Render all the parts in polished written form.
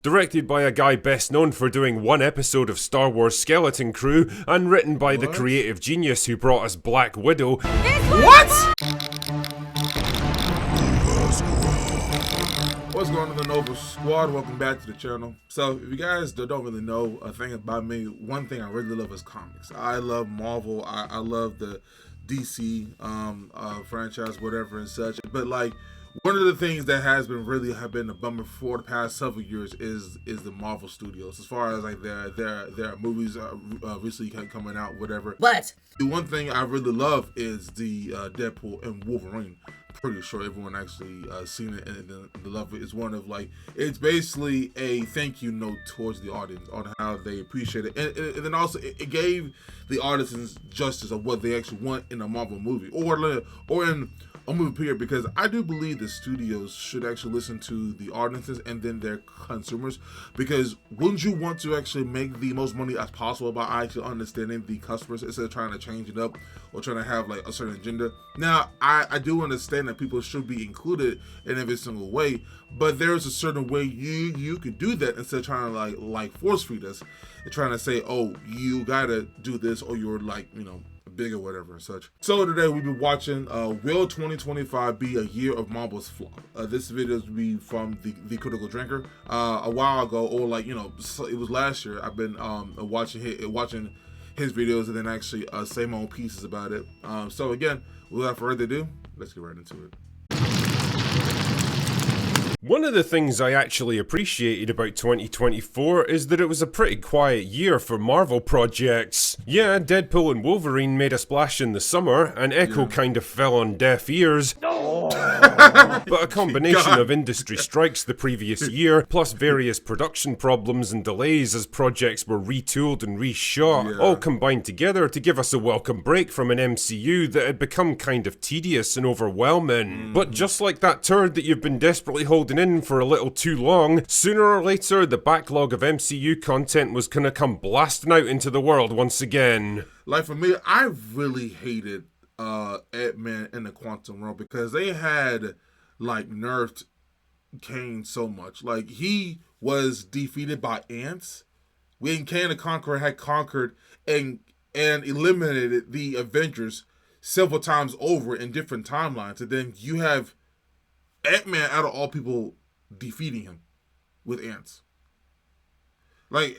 Directed by a guy best known for doing one episode of Star Wars Skeleton Crew, and written by the creative genius who brought us Black Widow. What? What's going on, the Nova Squad? Welcome back to the channel. So, if you guys don't really know a thing about me, one thing I really love is comics. I love Marvel. I love the DC franchise, whatever and such. But like, one of the things that has been a bummer for the past several years is the Marvel Studios. As far as like their movies recently coming out, whatever. What? The one thing I really love is the Deadpool and Wolverine. Pretty sure everyone actually seen it, and the love it is one of like, it's basically a thank you note towards the audience on how they appreciate it, and then also it gave the audiences justice of what they actually want in a Marvel movie or in a movie period, because I do believe the studios should actually listen to the audiences and then their consumers, because wouldn't you want to actually make the most money as possible by actually understanding the customers instead of trying to change it up or trying to have like a certain agenda? Now, I do understand that people should be included in every single way, but there's a certain way you could do that instead of trying to like force feed us and trying to say, oh, you gotta do this or you're like, you know, big or whatever and such. So today we've been watching will 2025 be a year of Marvel's flop? This video will be from the Critical Drinker. A while ago, or like, you know, it was last year, I've been watching his videos and then actually say my own pieces about it. So again, without further ado, let's get right into it. One of the things I actually appreciated about 2024 is that it was a pretty quiet year for Marvel projects. Yeah, Deadpool and Wolverine made a splash in the summer, and Echo kind of fell on deaf ears. But a combination of industry strikes the previous year, plus various production problems and delays as projects were retooled and reshot, all combined together to give us a welcome break from an MCU that had become kind of tedious and overwhelming. But just like that turd that you've been desperately holding in for a little too long, sooner or later the backlog of MCU content was gonna come blasting out into the world once again. Like for me, I really hated Ant-Man and the Quantum Realm because they had like nerfed Kane so much. Like, he was defeated by ants when Kane the Conqueror had conquered and eliminated the Avengers several times over in different timelines, and then you have Ant-Man, out of all people, defeating him with ants. Like,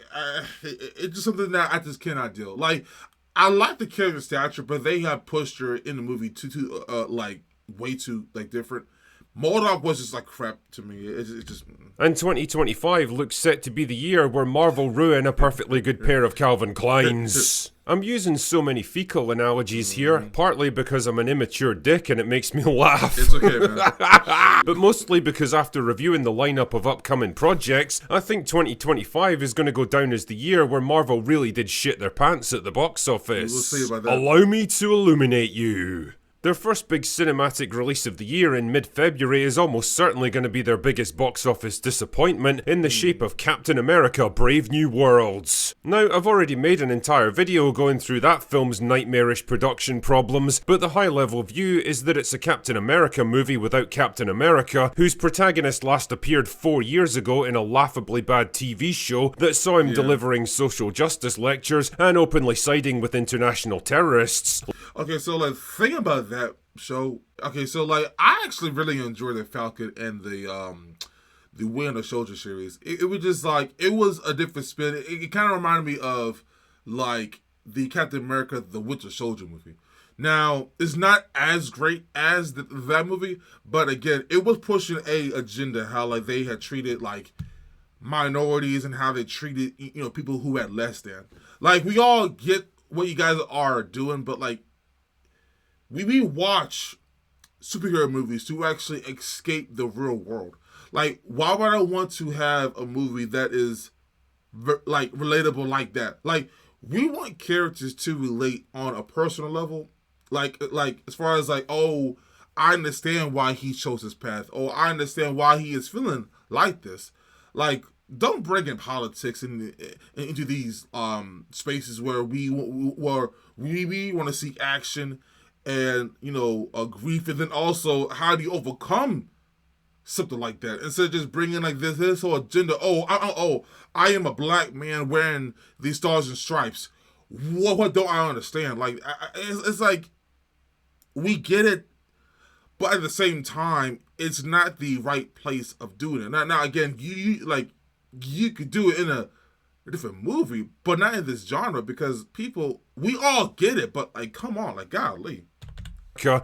it's just something that I just cannot deal. Like, I like the character stature, but they have pushed her in the movie too like way too like different. MODOK was just like crap to me. It just. And 2025 looks set to be the year where Marvel ruin a perfectly good pair of Calvin Kleins. I'm using so many fecal analogies here, partly because I'm an immature dick and it makes me laugh. It's okay, man. But mostly because after reviewing the lineup of upcoming projects, I think 2025 is going to go down as the year where Marvel really did shit their pants at the box office. We'll see about that. Allow me to illuminate you. Their first big cinematic release of the year in mid-February is almost certainly going to be their biggest box office disappointment in the shape of Captain America: Brave New Worlds. Now, I've already made an entire video going through that film's nightmarish production problems, but the high-level view is that it's a Captain America movie without Captain America, whose protagonist last appeared 4 years ago in a laughably bad TV show that saw him delivering social justice lectures and openly siding with international terrorists. Okay, so like, think about that show. Okay, so like, I actually really enjoyed the Falcon and the Winter Soldier series. It was just like, it was a different spin. It kind of reminded me of like the Captain America: The Winter Soldier movie. Now, it's not as great as that movie, but again, it was pushing a agenda, how like they had treated like minorities and how they treated, you know, people who had less than. Like, we all get what you guys are doing, but like, we watch superhero movies to actually escape the real world. Like, why would I want to have a movie that is like relatable like that? Like, we want characters to relate on a personal level. Like as far as like, oh, I understand why he chose his path, or I understand why he is feeling like this. Like, don't bring in politics into these spaces where we want to seek action and, you know, grief, and then also how do you overcome something like that instead of just bringing like this whole agenda. I am a black man wearing these stars and stripes. What don't I understand? Like it's like we get it, but at the same time, it's not the right place of doing it. Now again, you could do it in a different movie, but not in this genre because we all get it, but like, come on, like, golly.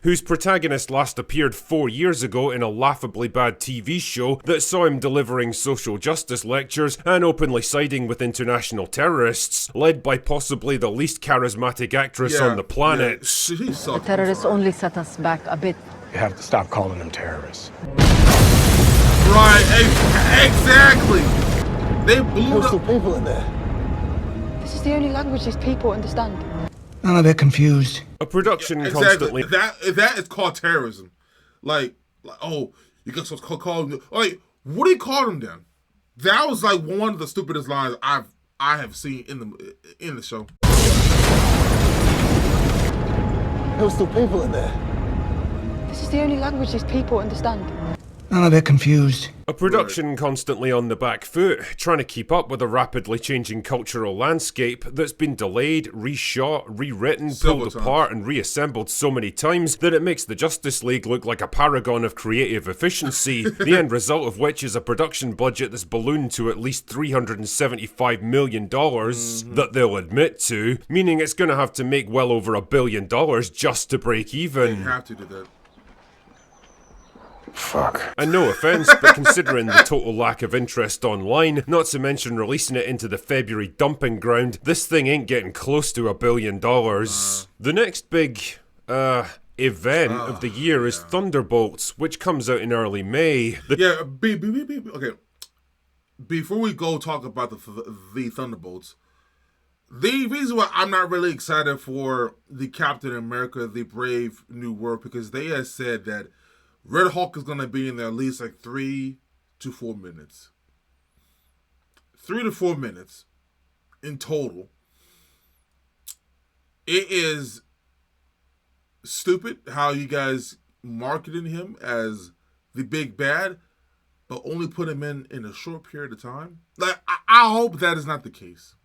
Whose protagonist last appeared 4 years ago in a laughably bad TV show that saw him delivering social justice lectures and openly siding with international terrorists, led by possibly the least charismatic actress on the planet. The terrorists only set us back a bit. You have to stop calling them terrorists. Right, exactly. They blew up. People in there. This is the only language these people understand. None of it confused. A production Exactly. constantly... That is called terrorism. Like, oh, you guys call them... Like, what do you call them then? That was like one of the stupidest lines I have seen in the show. There were still people in there. This is the only language these people understand. None of it confused. A production constantly on the back foot, trying to keep up with a rapidly changing cultural landscape that's been delayed, reshot, rewritten, pulled apart and reassembled so many times that it makes the Justice League look like a paragon of creative efficiency, the end result of which is a production budget that's ballooned to at least $375 million that they'll admit to, meaning it's going to have to make well over $1 billion just to break even. They have to do that. Fuck. And no offense, but considering the total lack of interest online, not to mention releasing it into the February dumping ground, this thing ain't getting close to $1 billion. The next big, event of the year is Thunderbolts, which comes out in early May. Okay. Before we go talk about the Thunderbolts, the reason why I'm not really excited for the Captain America, the Brave New World, because they have said that Red Hulk is going to be in there at least like 3 to 4 minutes. 3 to 4 minutes in total. It is stupid how you guys marketed him as the big bad, but only put him in a short period of time. Like, I hope that is not the case.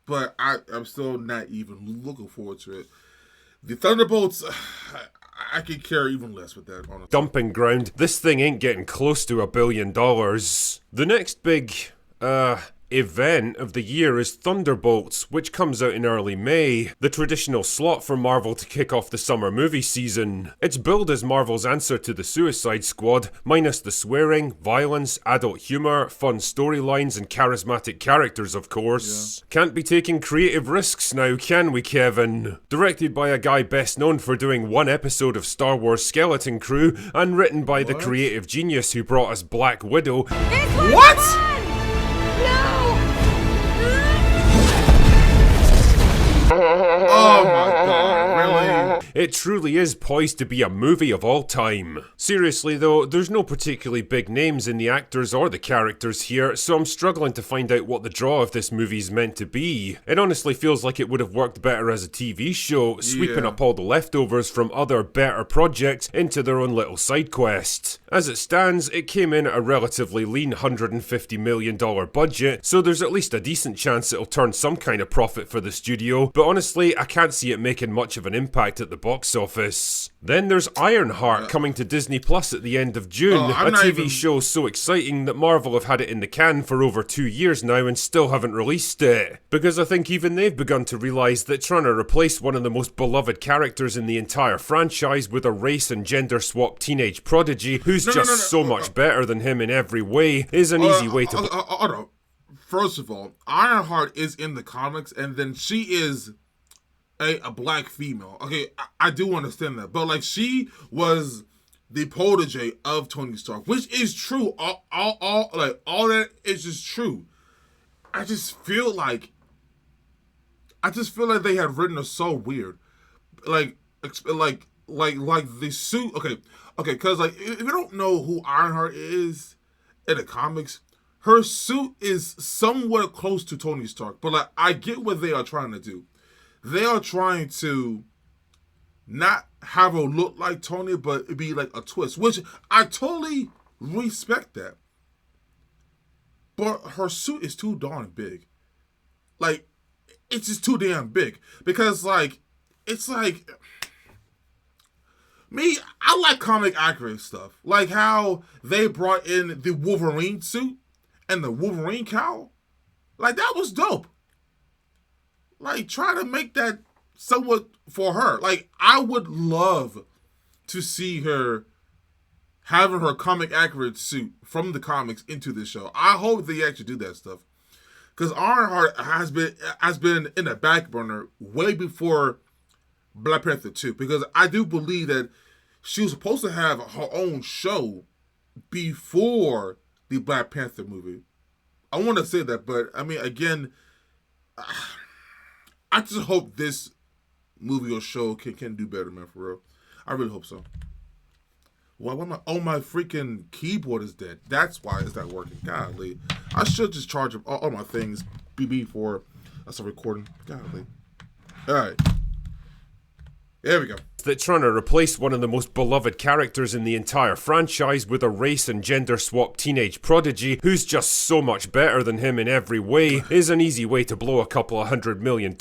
But I'm still not even looking forward to it. The Thunderbolts... I could care even less with that, honestly. Dumping ground. This thing ain't getting close to $1 billion. The next big, event of the year is Thunderbolts, which comes out in early May, the traditional slot for Marvel to kick off the summer movie season. It's billed as Marvel's answer to the Suicide Squad, minus the swearing, violence, adult humour, fun storylines and charismatic characters, of course. Can't be taking creative risks now, can we, Kevin? Directed by a guy best known for doing one episode of Star Wars Skeleton Crew, and written by the creative genius who brought us Black Widow. What?! Oh my god, really? It truly is poised to be a movie of all time. Seriously though, there's no particularly big names in the actors or the characters here, so I'm struggling to find out what the draw of this movie's meant to be. It honestly feels like it would have worked better as a TV show, sweeping up all the leftovers from other better projects into their own little side quest. As it stands, it came in at a relatively lean $150 million budget, so there's at least a decent chance it'll turn some kind of profit for the studio, but honestly, I can't see it making much of an impact at the box office. Then there's Ironheart coming to Disney Plus at the end of June, a TV show so exciting that Marvel have had it in the can for over 2 years now and still haven't released it. Because I think even they've begun to realise that trying to replace one of the most beloved characters in the entire franchise with a race and gender swapped teenage prodigy who's so much better than him in every way is an easy way to... First of all, Ironheart is in the comics, and then she is a black female. Okay, I do understand that, but like she was the protege of Tony Stark, which is true. All that is just true. I just feel like they had written her so weird, like the suit. Okay, because like if you don't know who Ironheart is in the comics, her suit is somewhat close to Tony Stark, but like I get what they are trying to do. They are trying to not have her look like Tony, but it'd be like a twist, which I totally respect that. But her suit is too darn big. Like, it's just too damn big. Because, like, it's like... Me, I like comic accurate stuff. Like how they brought in the Wolverine suit and the Wolverine cowl. Like, that was dope. Like, try to make that somewhat for her. Like, I would love to see her having her comic accurate suit from the comics into the show. I hope they actually do that stuff. Because Ironheart has been in the back burner way before Black Panther 2. Because I do believe that she was supposed to have her own show before the Black Panther movie. I want to say that, but I mean, again, I just hope this movie or show can do better, man, for real. I really hope so. Why my freaking keyboard is dead. That's why it's not working. Golly. I should just charge up all my things before I start recording. Golly. All right. There we go. That trying to replace one of the most beloved characters in the entire franchise with a race and gender swapped teenage prodigy who's just so much better than him in every way is an easy way to blow a couple of $100 million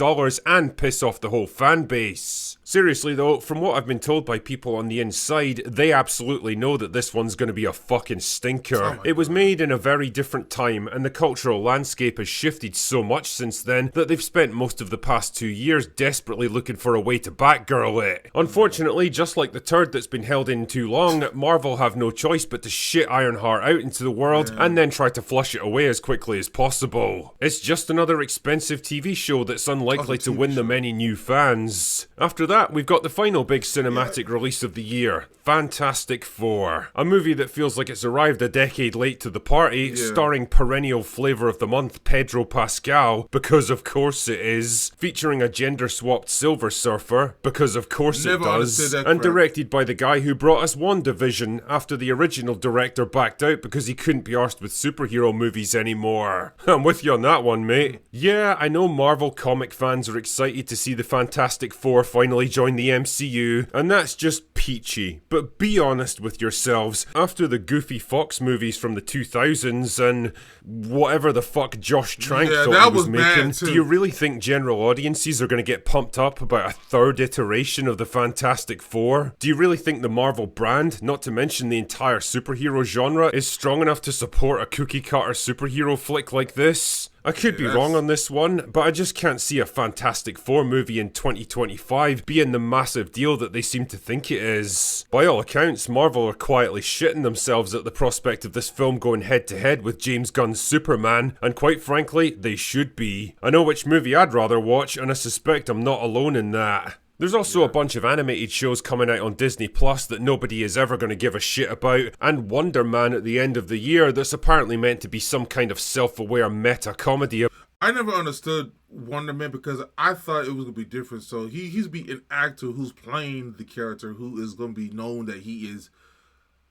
and piss off the whole fan base. Seriously though, from what I've been told by people on the inside, they absolutely know that this one's going to be a fucking stinker. It was made in a very different time, and the cultural landscape has shifted so much since then that they've spent most of the past 2 years desperately looking for a way to Batgirl it. Unfortunately, just like the turd that's been held in too long, Marvel have no choice but to shit Ironheart out into the world and then try to flush it away as quickly as possible. It's just another expensive TV show that's unlikely to win them any new fans. After that, we've got the final big cinematic release of the year, Fantastic Four. A movie that feels like it's arrived a decade late to the party, starring perennial flavour of the month Pedro Pascal, because of course it is, featuring a gender-swapped Silver Surfer, because of course it does, and directed by the guy who brought us WandaVision after the original director backed out because he couldn't be arsed with superhero movies anymore. I'm with you on that one, mate. Yeah, I know Marvel comic fans are excited to see the Fantastic Four finally join the MCU, and that's just peachy. But be honest with yourselves, after the goofy Fox movies from the 2000s and whatever the fuck Josh Trank thought he was making, do you really think general audiences are going to get pumped up about a third iteration of the Fantastic Four? Do you really think the Marvel brand, not to mention the entire superhero genre, is strong enough to support a cookie-cutter superhero flick like this? I could be wrong on this one, but I just can't see a Fantastic Four movie in 2025 being the massive deal that they seem to think it is. By all accounts, Marvel are quietly shitting themselves at the prospect of this film going head-to-head with James Gunn's Superman, and quite frankly, they should be. I know which movie I'd rather watch, and I suspect I'm not alone in that. There's also a bunch of animated shows coming out on Disney Plus that nobody is ever going to give a shit about, and Wonder Man at the end of the year that's apparently meant to be some kind of self-aware meta-comedy. I never understood Wonder Man because I thought it was going to be different. So he's be an actor who's playing the character who is going to be known that he is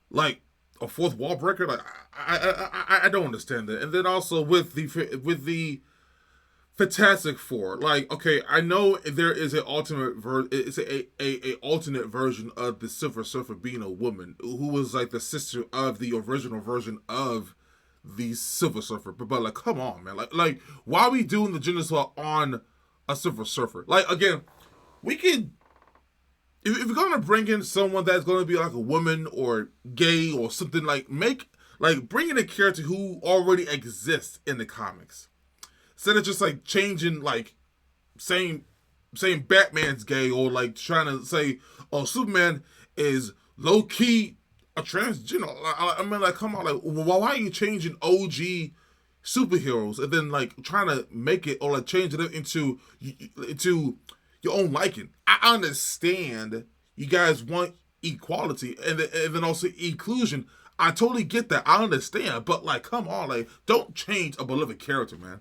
like a fourth wall breaker. Like I don't understand that. And then also with the Fantastic Four, like, okay, I know there is an alternate it's a alternate version of the Silver Surfer being a woman who was like the sister of the original version of the Silver Surfer. But like, come on, man, like why are we doing the gender swap on a Silver Surfer? Like, again, we could, if we're gonna bring in someone that's gonna be like a woman or gay or something, bring in a character who already exists in the comics. Instead of just like changing, like saying Batman's gay, or like trying to say, oh, Superman is low key a transgender. I mean, like, come on, like, why are you changing OG superheroes and then like trying to make it or like change it into your own liking? I understand you guys want equality and then also inclusion. I totally get that. I understand, but like, come on, like, don't change a beloved character, man.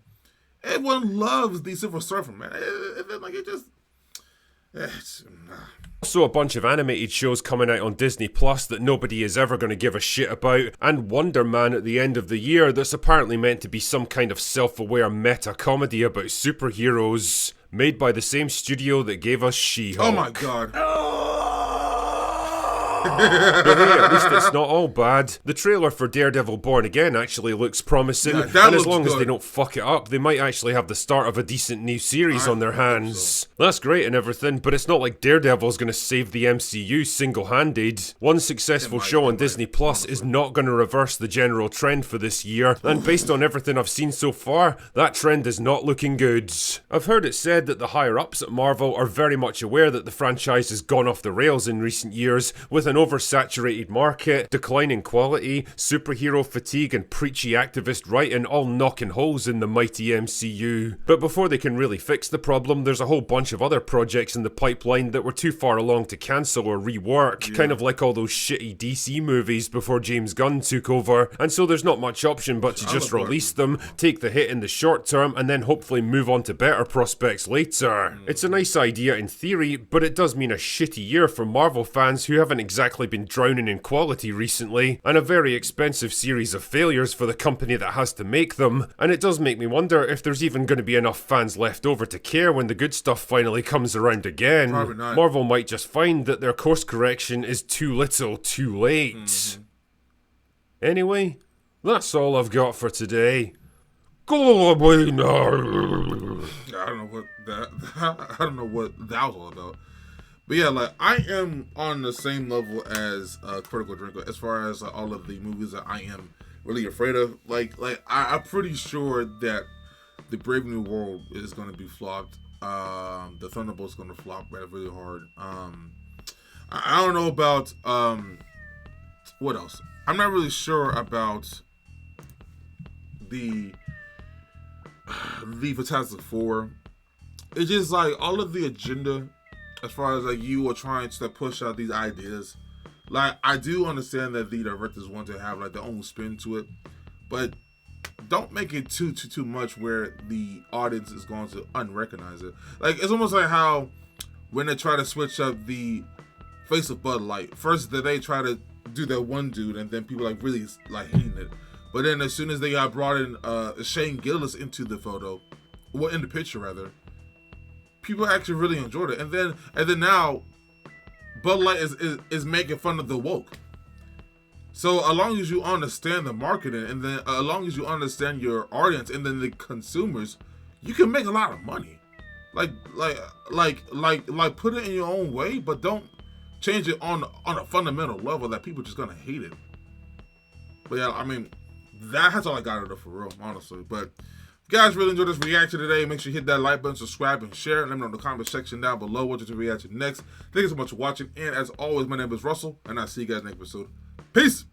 Everyone loves the Silver Surfer, man. Also a bunch of animated shows coming out on Disney Plus that nobody is ever going to give a shit about, and Wonder Man at the end of the year that's apparently meant to be some kind of self-aware meta-comedy about superheroes, made by the same studio that gave us She-Hulk. Oh my god. But hey, at least it's not all bad. The trailer for Daredevil Born Again actually looks promising, Yeah, and that as looks long as good. they don't fuck it up, they might actually have the start of a decent new series on their hands. That's great and everything, but it's not like Daredevil's gonna save the MCU single-handed. One successful show on Disney Plus is not gonna reverse the general trend for this year, and based on everything I've seen so far, that trend is not looking good. I've heard it said that the higher-ups at Marvel are very much aware that the franchise has gone off the rails in recent years, with an oversaturated market, declining quality, superhero fatigue and preachy activist writing all knocking holes in the mighty MCU. But before they can really fix the problem, there's a whole bunch of other projects in the pipeline that were too far along to cancel or rework, kind of like all those shitty DC movies before James Gunn took over, and so there's not much option but to just release them, take the hit in the short term, and then hopefully move on to better prospects later. It's a nice idea in theory, but it does mean a shitty year for Marvel fans who haven't exactly been drowning in quality recently, and a very expensive series of failures for the company that has to make them, and it does make me wonder if there's even going to be enough fans left over to care when the good stuff finally comes around again. Probably not. Marvel might just find that their course correction is too little too late. Anyway, that's all I've got for today. I don't know what that was all about. But yeah, like, I am on the same level as Critical Drinker as far as all of the movies that I am really afraid of. I'm pretty sure that the Brave New World is going to be flopped. The Thunderbolt's going to flop really hard. I don't know about what else. I'm not really sure about the Fantastic Four. It's just like all of the agenda, as far as like you are trying to push out these ideas. Like, I do understand that the directors want to have like their own spin to it, but don't make it too much where the audience is going to unrecognize it. Like, it's almost like how when they try to switch up the face of Bud Light. First, they try to do that one dude, and then people like really like hating it. But then as soon as they got brought in Shane Gillis into the photo, well, in the picture rather, people actually really enjoyed it. And then now, Bud Light is making fun of the woke. So as long as you understand the marketing, and then as long as you understand your audience and then the consumers, you can make a lot of money. Like put it in your own way, but don't change it on a fundamental level that people are just gonna hate it. But yeah, I mean, that's all I got out of it for real, honestly. But if you guys really enjoyed this reaction today, make sure you hit that like button, subscribe, and share. Let me know in the comment section down below what you react to next. Thank you so much for watching, and as always, my name is Russell, and I'll see you guys next episode. Peace!